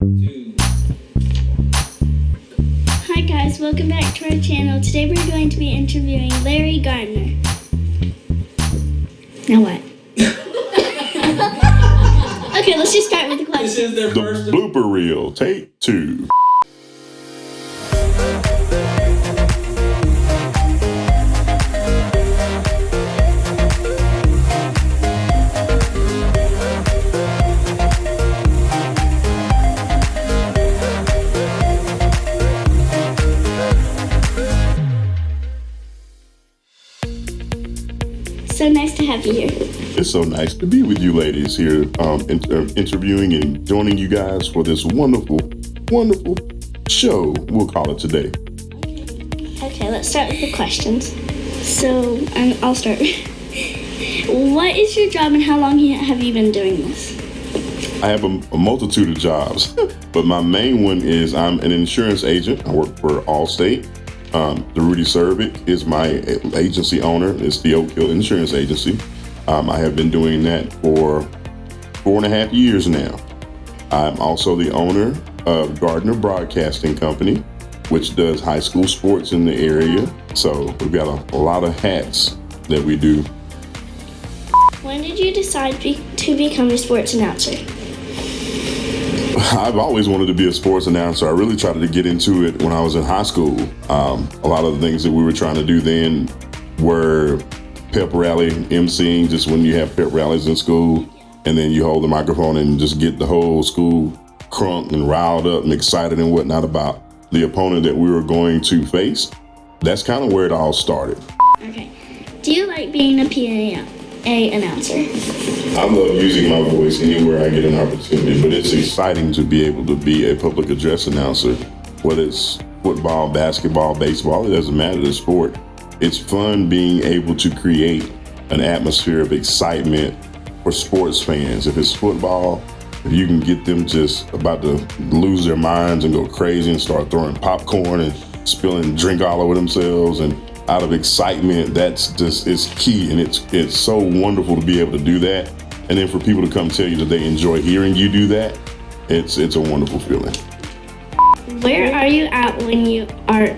Hi guys, welcome back to our channel. Today we're going to be interviewing Larry Gardner. Now what? Okay, let's just start with the question. This is their first blooper reel, take 2. So nice to have you here. It's so nice to be with you ladies here, interviewing and joining you guys for this wonderful, wonderful show, we'll call it today. Okay, let's start with the questions. So, I'll start. What is your job and how long have you been doing this? I have a multitude of jobs, but my main one is I'm an insurance agent. I work for Allstate. The Rudy Cervic is my agency owner. It's the Oak Hill Insurance Agency. I have been doing that for 4.5 years now. I'm also the owner of Gardner Broadcasting Company, which does high school sports in the area. So we've got a lot of hats that we do. When did you decide to become a sports announcer? I've always wanted to be a sports announcer. I really tried to get into it when I was in high school. A lot of the things that we were trying to do then were pep rally, emceeing, just when you have pep rallies in school, and then you hold the microphone and just get the whole school crunk and riled up and excited and whatnot about the opponent that we were going to face. That's kind of where it all started. Okay. Do you like being a PA announcer? I love using my voice anywhere I get an opportunity, but it's exciting to be able to be a public address announcer, whether it's football, basketball, baseball, it doesn't matter the sport. It's fun being able to create an atmosphere of excitement for sports fans. If it's football, if you can get them just about to lose their minds and go crazy and start throwing popcorn and spilling drink all over themselves and out of excitement, that's just, it's key. And it's so wonderful to be able to do that. And then for people to come tell you that they enjoy hearing you do that, it's a wonderful feeling. Where are you at when you are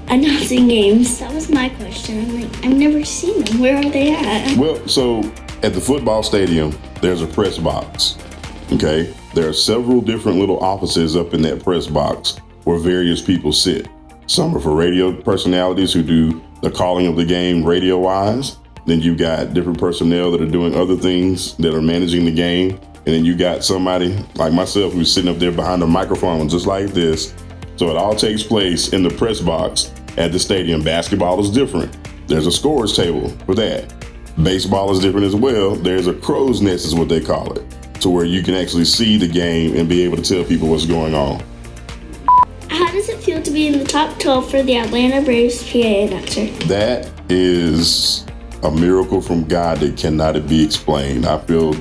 announcing games? That was my question. I'm like, I've never seen them. Where are they at? Well, so at the football stadium, there's a press box, okay? There are several different little offices up in that press box where various people sit. Some are for radio personalities who do the calling of the game radio-wise. Then you've got different personnel that are doing other things that are managing the game. And then you got somebody like myself who's sitting up there behind a microphone just like this. So it all takes place in the press box at the stadium. Basketball is different. There's a scorer's table for that. Baseball is different as well. There's a crow's nest is what they call it, to where you can actually see the game and be able to tell people what's going on. How does it feel to be in the top 12 for the Atlanta Braves PA announcer? That is a miracle from God that cannot be explained. I feel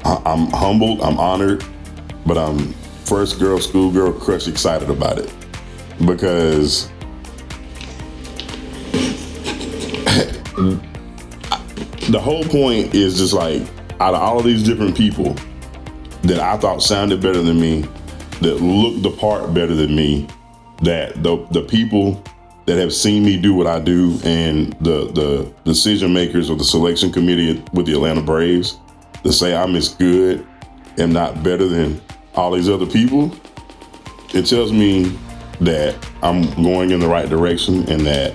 I'm humbled, I'm honored, but I'm first girl, schoolgirl crush excited about it. Because the whole point is just like, out of all of these different people that I thought sounded better than me, that looked the part better than me, that the people that have seen me do what I do and the decision makers of the selection committee with the Atlanta Braves, to say I'm as good and not better than all these other people, it tells me that I'm going in the right direction and that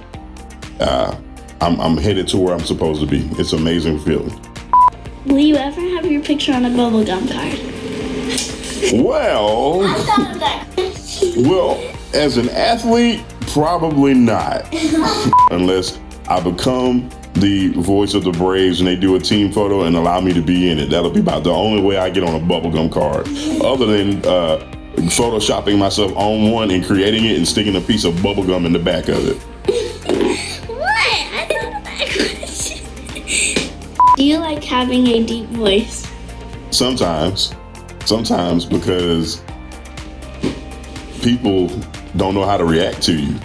I'm headed to where I'm supposed to be. It's an amazing feeling. Will you ever have your picture on a bubblegum card? Well, I thought of that. well, as an athlete, probably not. Unless I become the voice of the Braves and they do a team photo and allow me to be in it. That'll be about the only way I get on a bubblegum card. Other than photoshopping myself on one and creating it and sticking a piece of bubblegum in the back of it. What? I thought of that question. Do you like having a deep voice? Sometimes because people don't know how to react to you.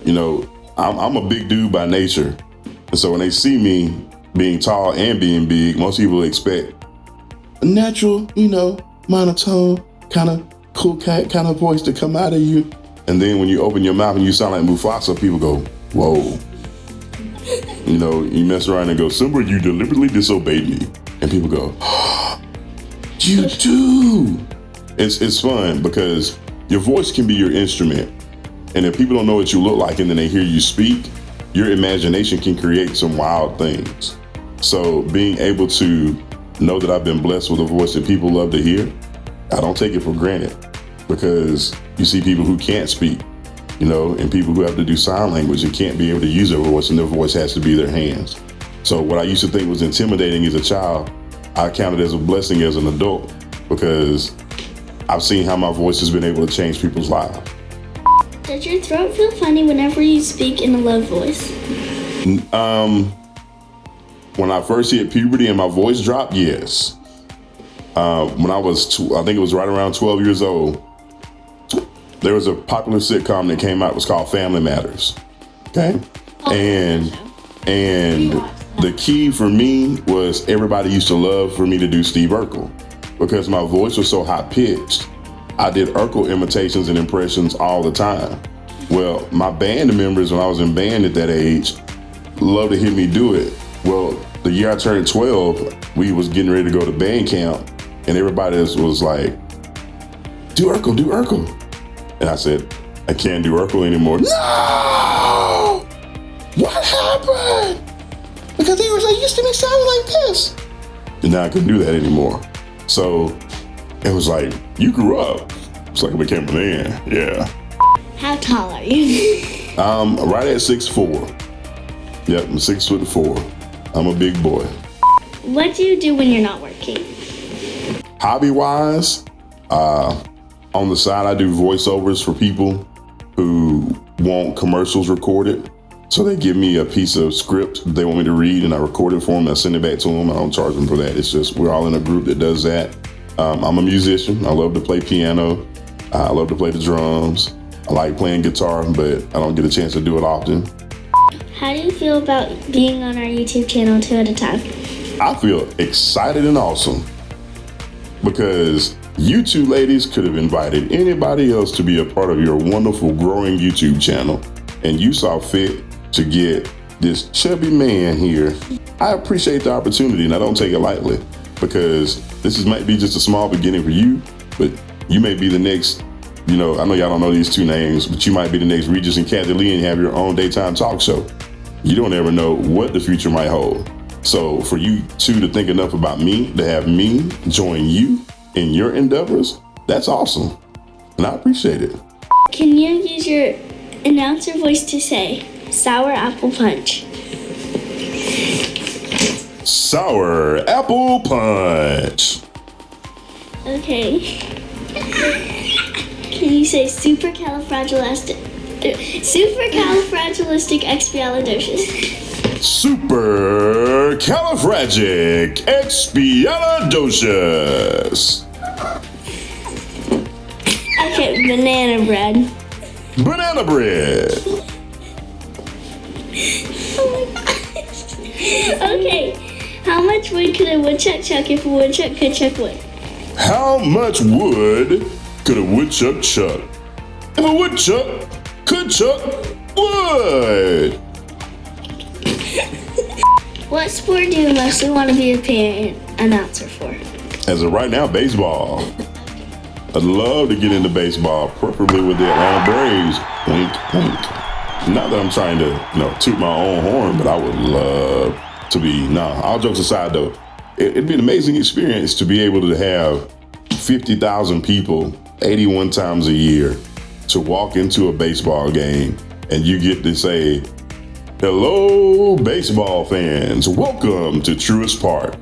You know, I'm a big dude by nature. And so when they see me being tall and being big, most people expect a natural, monotone, kind of cool cat kind of voice to come out of you. And then when you open your mouth and you sound like Mufasa, people go, whoa. You know, you mess around and go, Simba, you deliberately disobeyed me. And people go, you do. It's fun because your voice can be your instrument. And if people don't know what you look like and then they hear you speak, your imagination can create some wild things. So being able to know that I've been blessed with a voice that people love to hear, I don't take it for granted, because you see people who can't speak, you know, and people who have to do sign language and can't be able to use their voice, and their voice has to be their hands. So what I used to think was intimidating as a child, I count it as a blessing as an adult, because I've seen how my voice has been able to change people's lives. Does your throat feel funny whenever you speak in a low voice? When I first hit puberty and my voice dropped, yes. When I was, I think it was right around 12 years old, there was a popular sitcom that came out. It was called Family Matters. Okay, and the key for me was everybody used to love for me to do Steve Urkel, because my voice was so high pitched. I did Urkel imitations and impressions all the time. Well, my band members, when I was in band at that age, loved to hear me do it. Well, the year I turned 12, we was getting ready to go to band camp, and everybody was like, do Urkel, do Urkel. And I said, I can't do Urkel anymore. No! What happened? Because they were like, you used to make sounds like this. And now I couldn't do that anymore. So it was like, you grew up. It's like I became a man, yeah. How tall are you? Right at 6'4". Yep, I'm 6'4". I'm a big boy. What do you do when you're not working? Hobby-wise, on the side, I do voiceovers for people who want commercials recorded. So they give me a piece of script they want me to read, and I record it for them. I send it back to them. I don't charge them for that. It's just we're all in a group that does that. I'm a musician. I love to play piano. I love to play the drums. I like playing guitar, but I don't get a chance to do it often. How do you feel about being on our YouTube channel Twoatatime? I feel excited and awesome, because you two ladies could have invited anybody else to be a part of your wonderful growing YouTube channel, and you saw fit to get this chubby man here. I appreciate the opportunity, and I don't take it lightly, because this might be just a small beginning for you, but you may be the next, you know, I know y'all don't know these two names, but you might be the next Regis and Kathy Lee and have your own daytime talk show. You don't ever know what the future might hold. So for you two to think enough about me, to have me join you in your endeavors, that's awesome. And I appreciate it. Can you use your announcer voice to say sour apple punch? Sour apple punch. Okay. Can you say supercalifragilisticexpialidocious? Supercalifragilisticexpialidocious. Okay, banana bread. Banana bread. Oh my gosh. Okay, how much wood could a woodchuck chuck if a woodchuck could chuck wood? How much wood could a woodchuck chuck if a woodchuck could chuck wood? What sport do you mostly want to be an announcer for? As of right now, baseball. I'd love to get into baseball, preferably with the Atlanta Braves. Wink, wink. Not that I'm trying to, toot my own horn, but I would love to be. All jokes aside, though, it'd be an amazing experience to be able to have 50,000 people 81 times a year to walk into a baseball game, and you get to say, hello, baseball fans. Welcome to Truist Park,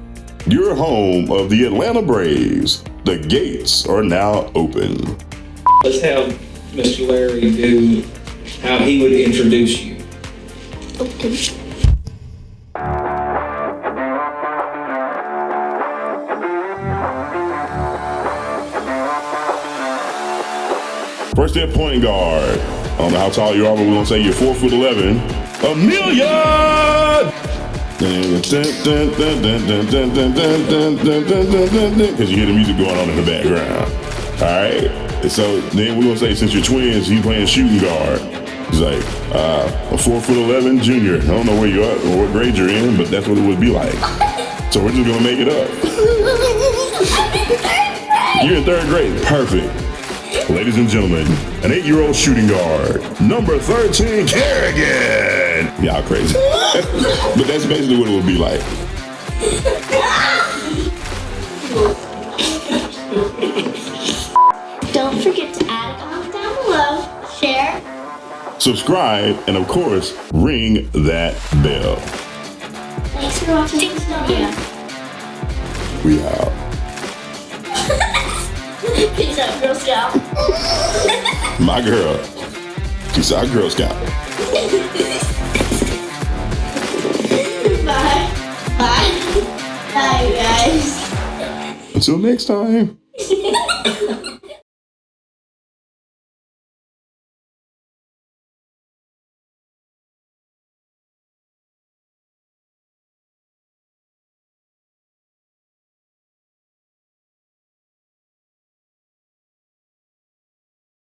your home of the Atlanta Braves. The gates are now open. Let's have Mr. Larry do how he would introduce you. Okay. First at point guard. I don't know how tall you are, but we're gonna say you're 4'11". Amelia! Because you hear the music going on in the background. right. So then we're gonna say, since you're twins, you playing shooting guard. He's like, a 4'11" junior. I don't know where you're at or what grade you're in, but that's what it would be like. So we're just gonna make it up. You're in 3rd grade. Perfect. Ladies and gentlemen, an 8-year-old shooting guard, number 13, Kerrigan. Y'all crazy. But that's basically what it would be like. Don't forget to add a comment down below, share. Subscribe, and of course, ring that bell. Thanks for watching this video. We out. Peace out, Girl Scout. My girl. She's our Girl Scout. Bye. Bye. Bye, guys. Until next time.